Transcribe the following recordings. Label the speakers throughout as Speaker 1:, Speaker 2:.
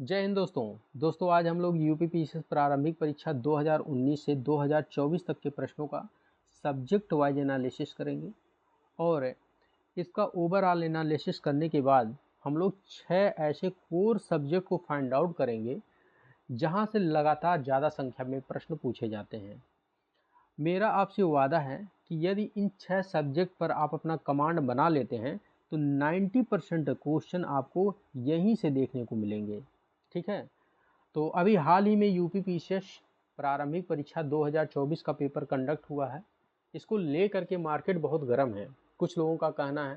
Speaker 1: जय हिंद दोस्तों आज हम लोग यूपीपीसीएस प्रारंभिक परीक्षा 2019 से 2024 तक के प्रश्नों का सब्जेक्ट वाइज एनालिसिस करेंगे और इसका ओवरऑल एनालिसिस करने के बाद हम लोग 6 ऐसे कोर सब्जेक्ट को फाइंड आउट करेंगे जहां से लगातार ज़्यादा संख्या में प्रश्न पूछे जाते हैं। मेरा आपसे वादा है कि यदि इन 6 सब्जेक्ट पर आप अपना कमांड बना लेते हैं तो 90% क्वेश्चन आपको यहीं से देखने को मिलेंगे। ठीक है, तो अभी हाल ही में यूपीपीसीएस प्रारंभिक परीक्षा 2024 का पेपर कंडक्ट हुआ है। इसको ले करके मार्केट बहुत गर्म है। कुछ लोगों का कहना है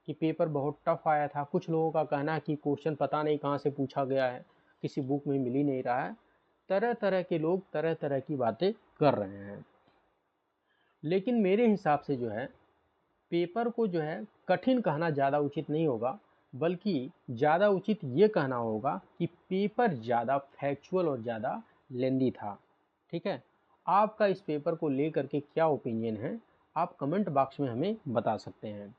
Speaker 1: कि पेपर बहुत टफ आया था, कुछ लोगों का कहना है कि क्वेश्चन पता नहीं कहाँ से पूछा गया है, किसी बुक में मिल ही नहीं रहा है। तरह तरह के लोग तरह तरह की बातें कर रहे हैं, लेकिन मेरे हिसाब से जो है पेपर को जो है कठिन कहना ज़्यादा उचित नहीं होगा, बल्कि ज़्यादा उचित ये कहना होगा कि पेपर ज़्यादा फैक्चुअल और ज़्यादा लेंदी था। ठीक है, आपका इस पेपर को लेकर के क्या ओपिनियन है, आप कमेंट बॉक्स में हमें बता सकते हैं।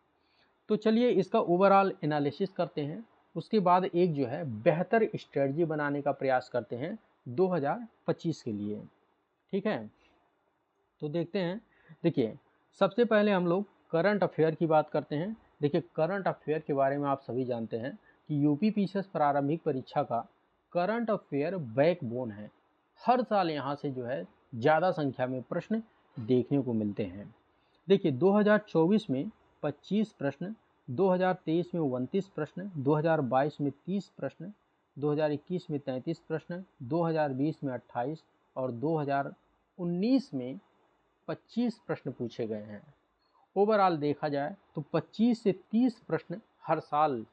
Speaker 1: तो चलिए इसका ओवरऑल एनालिसिस करते हैं, उसके बाद एक जो है बेहतर स्ट्रेटजी बनाने का प्रयास करते हैं 2025 के लिए। ठीक है, तो देखते हैं। देखिए, सबसे पहले हम लोग करंट अफेयर की बात करते हैं। देखिए, करंट अफेयर के बारे में आप सभी जानते हैं कि यूपीपीसीएस प्रारंभिक परीक्षा का करंट अफेयर बैकबोन है। हर साल यहाँ से जो है ज़्यादा संख्या में प्रश्न देखने को मिलते हैं। देखिए, 2024 में 25 प्रश्न, 2023 में 29 प्रश्न, 2022 में 30 प्रश्न, 2021 में 33 प्रश्न, 2020 में 28 और 2019 में 25 प्रश्न पूछे गए हैं। ओवरऑल देखा जाए तो 25 से 30 प्रश्न हर साल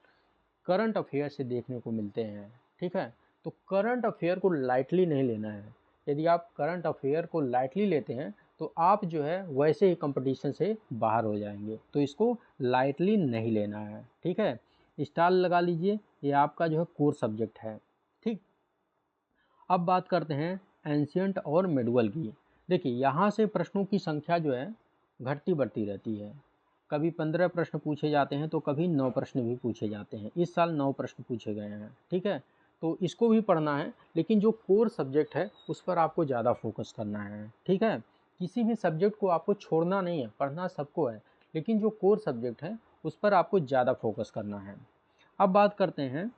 Speaker 1: करंट अफेयर से देखने को मिलते हैं। ठीक है, तो करंट अफेयर को लाइटली नहीं लेना है। यदि आप करंट अफेयर को लाइटली लेते हैं तो आप जो है वैसे ही कंपटीशन से बाहर हो जाएंगे, तो इसको लाइटली नहीं लेना है। ठीक है, स्टार लगा लीजिए, ये आपका जो है कोर सब्जेक्ट है। ठीक, अब बात करते हैं एंशियंट और मेडुअल की। देखिए, यहाँ से प्रश्नों की संख्या जो है घटती बढ़ती रहती है। कभी 15 प्रश्न पूछे जाते हैं तो कभी 9 प्रश्न भी पूछे जाते हैं। इस साल 9 प्रश्न पूछे गए हैं। ठीक है, तो इसको भी पढ़ना है, लेकिन जो कोर सब्जेक्ट है उस पर आपको ज़्यादा फोकस करना है। ठीक है, किसी भी सब्जेक्ट को आपको छोड़ना नहीं है, पढ़ना सबको है, लेकिन जो कोर सब्जेक्ट है उस पर आपको ज़्यादा फोकस करना है। अब बात करते हैं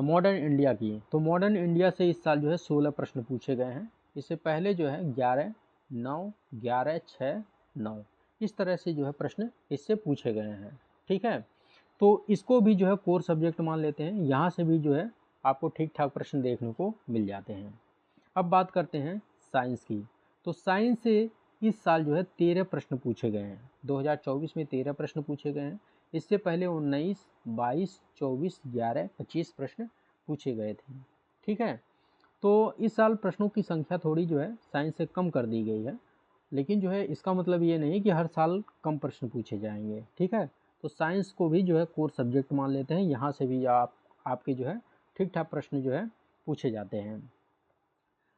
Speaker 1: मॉडर्न इंडिया की। तो मॉडर्न इंडिया से इस साल जो है 16 प्रश्न पूछे गए हैं। इससे पहले जो है 11, 9, 11, 6, 9 इस तरह से जो है प्रश्न इससे पूछे गए हैं। ठीक है, तो इसको भी जो है कोर सब्जेक्ट मान लेते हैं। यहाँ से भी जो है आपको ठीक ठाक प्रश्न देखने को मिल जाते हैं। अब बात करते हैं साइंस की। तो साइंस से इस साल जो है 13 प्रश्न पूछे गए हैं। 2024 में 13 प्रश्न पूछे गए हैं। इससे पहले 19, 22, 24, 11, 25 प्रश्न पूछे गए थे। ठीक है, तो इस साल प्रश्नों की संख्या थोड़ी जो है साइंस से कम कर दी गई है, लेकिन जो है इसका मतलब ये नहीं कि हर साल कम प्रश्न पूछे जाएंगे। ठीक है, तो साइंस को भी जो है कोर सब्जेक्ट मान लेते हैं। यहाँ से भी आपके जो है ठीक ठाक प्रश्न जो है पूछे जाते हैं।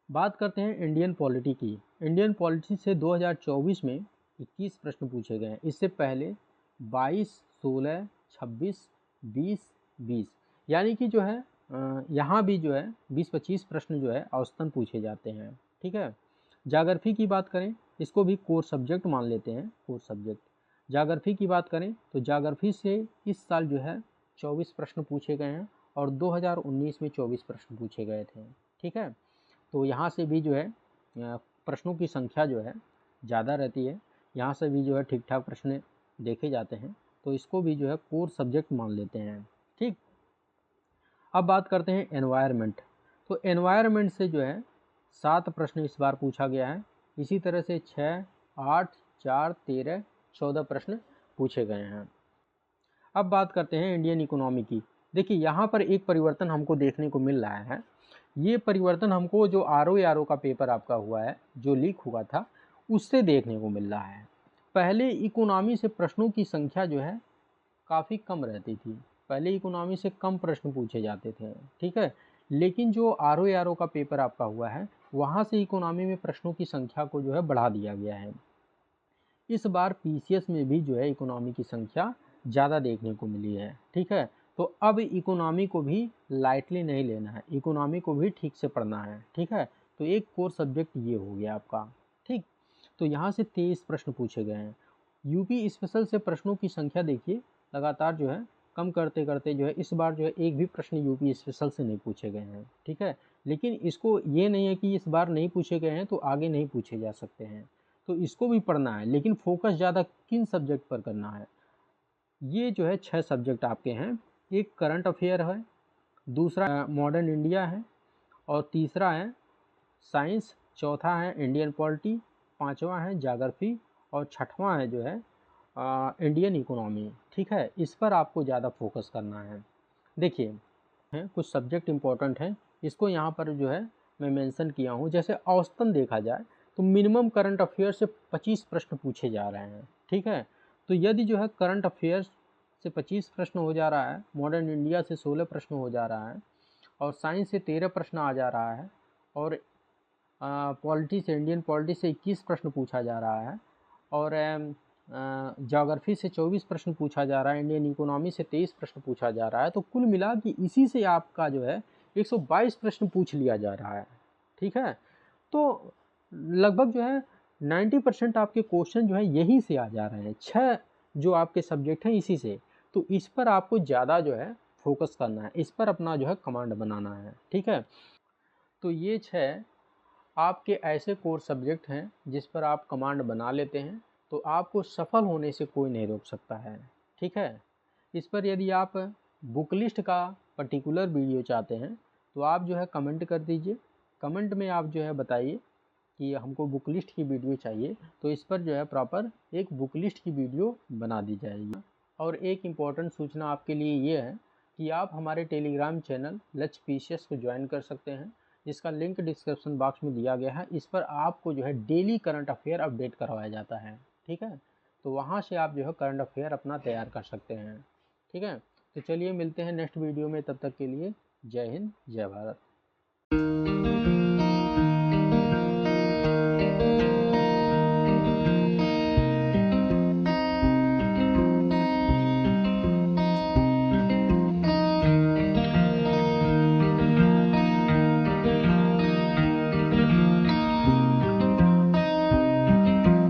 Speaker 1: बात करते हैं इंडियन पॉलिटी की। इंडियन पॉलिटी से 2024 में 21 प्रश्न पूछे गए हैं। इससे पहले 22, 16, 26, 20, 20 यानी कि जो है यहाँ भी जो है 20-25 प्रश्न जो है औसतन पूछे जाते हैं। ठीक है, जाग्राफी की बात करें, इसको भी कोर सब्जेक्ट मान लेते हैं। कोर सब्जेक्ट जाग्राफी की बात करें तो जाग्राफी से इस साल जो है 24 प्रश्न पूछे गए हैं और 2019 में 24 प्रश्न पूछे गए थे। ठीक है, तो यहाँ से भी जो है प्रश्नों की संख्या जो है ज़्यादा रहती है। यहाँ से भी जो है ठीक ठाक प्रश्न देखे जाते हैं, तो इसको भी जो है कोर सब्जेक्ट मान लेते हैं। ठीक, अब बात करते हैं एनवायरनमेंट। तो एनवायरनमेंट से जो है 7 प्रश्न इस बार पूछा गया है। इसी तरह से 6, 8, 4, 13, 14 प्रश्न पूछे गए हैं। अब बात करते हैं इंडियन इकोनॉमी की। देखिए, यहाँ पर एक परिवर्तन हमको देखने को मिल रहा है। ये परिवर्तन हमको जो आरओ का पेपर आपका हुआ है, जो लीक हुआ था, उससे देखने को मिल रहा है। पहले इकोनॉमी से प्रश्नों की संख्या जो है काफ़ी कम रहती थी। पहले इकोनॉमी से कम प्रश्न पूछे जाते थे। ठीक है, लेकिन जो आरओ का पेपर आपका हुआ है, वहाँ से इकोनॉमी में प्रश्नों की संख्या को जो है बढ़ा दिया गया है। इस बार पीसीएस में भी जो है इकोनॉमी की संख्या ज़्यादा देखने को मिली है। ठीक है, तो अब इकोनॉमी को भी लाइटली नहीं लेना है, इकोनॉमी को भी ठीक से पढ़ना है, ठीक है। तो एक कोर सब्जेक्ट ये हो गया आपका, ठीक। तो यहाँ से 23 प्रश्न पूछे गए हैं। यूपी स्पेशल से प्रश्नों की संख्या देखिए लगातार जो है कम करते करते जो है इस बार जो है एक भी प्रश्न यूपी स्पेशल से नहीं पूछे गए हैं, ठीक है। लेकिन इसको ये नहीं है कि इस बार नहीं पूछे गए हैं तो आगे नहीं पूछे जा सकते हैं, तो इसको भी पढ़ना है, लेकिन फोकस ज़्यादा किन सब्जेक्ट पर करना है। ये जो है 6 सब्जेक्ट आपके हैं। एक करंट अफेयर है, दूसरा मॉडर्न इंडिया है, और तीसरा है साइंस, चौथा है इंडियन पॉलिटी, पांचवा है ज्योग्राफी, और छठवां है जो है इंडियन इकोनॉमी, ठीक है। इस पर आपको ज़्यादा फोकस करना है। देखिए हैं कुछ सब्जेक्ट इम्पोर्टेंट हैं, इसको यहाँ पर जो है मैं मेंशन किया हूँ। जैसे औसतन देखा जाए तो मिनिमम करंट अफेयर से 25 प्रश्न पूछे जा रहे हैं, ठीक है। तो यदि जो है करंट अफेयर्स से 25 प्रश्न हो जा रहा है, मॉडर्न इंडिया से 16 प्रश्न हो जा रहा है, और साइंस से 13 प्रश्न आ जा रहा है, और पॉलिटी से इंडियन पॉलिटी से 21 प्रश्न पूछा जा रहा है, और ज्योग्राफी से 24 प्रश्न पूछा जा रहा है, इंडियन इकोनॉमी से 23 प्रश्न पूछा जा रहा है, तो कुल मिला के इसी से आपका जो है 122 प्रश्न पूछ लिया जा रहा है, ठीक है। तो लगभग जो है 90% आपके क्वेश्चन जो है यहीं से आ जा रहे हैं, 6 जो आपके सब्जेक्ट हैं इसी से। तो इस पर आपको ज़्यादा जो है फोकस करना है, इस पर अपना जो है कमांड बनाना है, ठीक है। तो ये 6 आपके ऐसे कोर सब्जेक्ट हैं जिस पर आप कमांड बना लेते हैं तो आपको सफल होने से कोई नहीं रोक सकता है, ठीक है। इस पर यदि आप बुक लिस्ट का पर्टिकुलर वीडियो चाहते हैं तो आप जो है कमेंट कर दीजिए, कमेंट में आप जो है बताइए कि हमको बुक लिस्ट की वीडियो चाहिए, तो इस पर जो है प्रॉपर एक बुक लिस्ट की वीडियो बना दी जाएगी। और एक इम्पॉर्टेंट सूचना आपके लिए ये है कि आप हमारे टेलीग्राम चैनल लक्ष्य पीसीएस को ज्वाइन कर सकते हैं, जिसका लिंक डिस्क्रिप्शन बॉक्स में दिया गया है। इस पर आपको जो है डेली करंट अफेयर अपडेट करवाया जाता है, ठीक है। तो वहाँ से आप जो है करंट अफेयर अपना तैयार कर सकते हैं, ठीक है। तो चलिए मिलते हैं नेक्स्ट वीडियो में, तब तक के लिए जय हिंद जय भारत।